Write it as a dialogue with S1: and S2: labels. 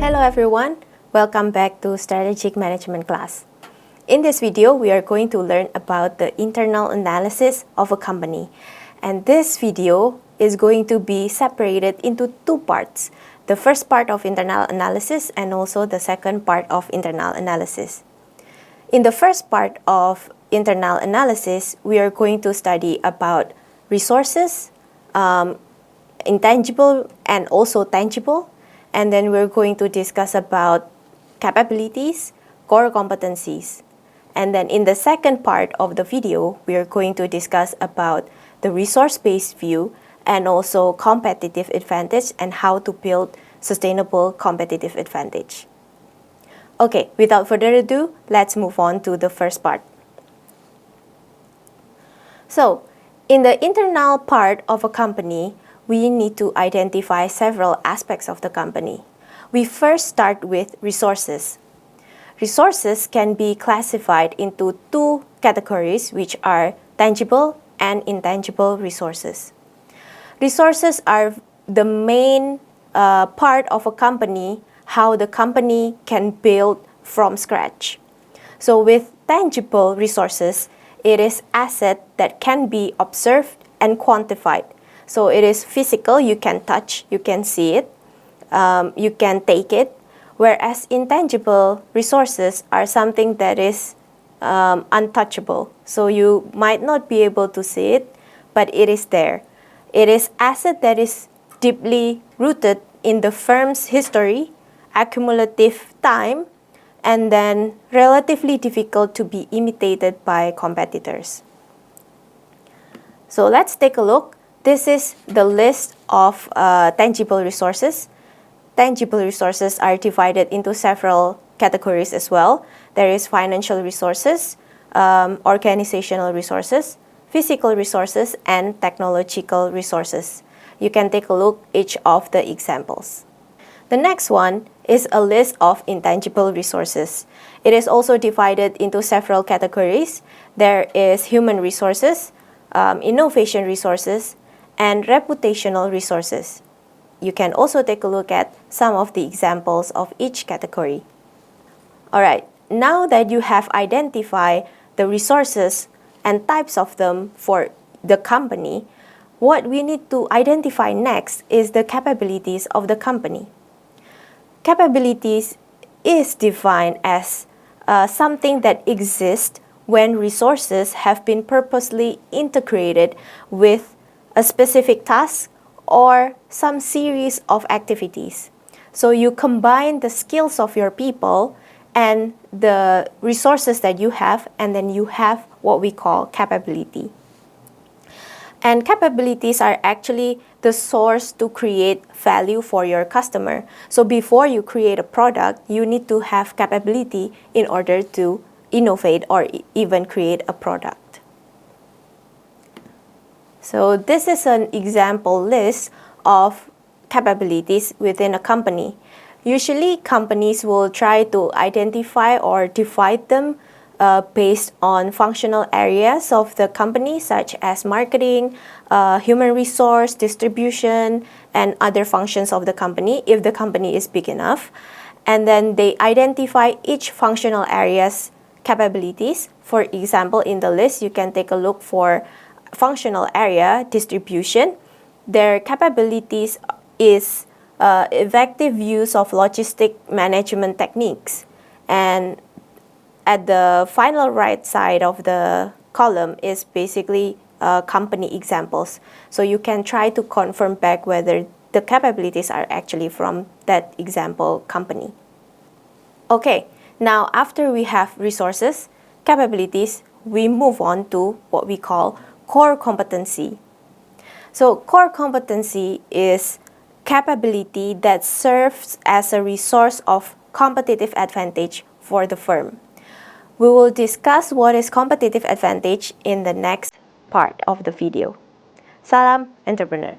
S1: Hello everyone, welcome back to Strategic Management class. In this video, we are going to learn about the internal analysis of a company. And this video is going to be separated into two parts. The first part of internal analysis and also the second part of internal analysis. In the first part of internal analysis, we are going to study about resources, intangible and also tangible. And then we're going to discuss about capabilities, core competencies. And then in the second part of the video, we are going to discuss about the resource-based view and also competitive advantage and how to build sustainable competitive advantage. Okay, without further ado, let's move on to the first part. So, in the internal part of a company, we need to identify several aspects of the company. We first start with resources. Resources can be classified into two categories, which are tangible and intangible resources. Resources are the main part of a company, how the company can build from scratch. So with tangible resources, it is asset that can be observed and quantified. So it is physical, you can touch, you can see it, you can take it, whereas intangible resources are something that is untouchable. So you might not be able to see it, but it is there. It is asset that is deeply rooted in the firm's history, accumulative time, and then relatively difficult to be imitated by competitors. So let's take a look. This is the list of tangible resources. Tangible resources are divided into several categories as well. There is financial resources, organizational resources, physical resources, and technological resources. You can take a look at each of the examples. The next one is a list of intangible resources. It is also divided into several categories. There is human resources, innovation resources, and reputational resources. You can also take a look at some of the examples of each category. Alright, now that you have identified the resources and types of them for the company, what we need to identify next is the capabilities of the company. Capabilities is defined as something that exists when resources have been purposely integrated with a specific task or some series of activities. So you combine the skills of your people and the resources that you have, and then you have what we call capability. And capabilities are actually the source to create value for your customer. So before you create a product, you need to have capability in order to innovate or even create a product. So this is an example list of capabilities within a company. Usually companies will try to identify or divide them based on functional areas of the company, such as marketing, human resource, distribution, and other functions of the company if the company is big enough. And then they identify each functional area's capabilities. For example, in the list, you can take a look for functional area distribution. Their capabilities is effective use of logistic management techniques. And at the final right side of the column is basically company examples. So you can try to confirm back whether the capabilities are actually from that example company. Okay, now after we have resources, capabilities, we move on to what we call core competency. So core competency is capability that serves as a resource of competitive advantage for the firm. We will discuss what is competitive advantage in the next part of the video. Salam entrepreneur.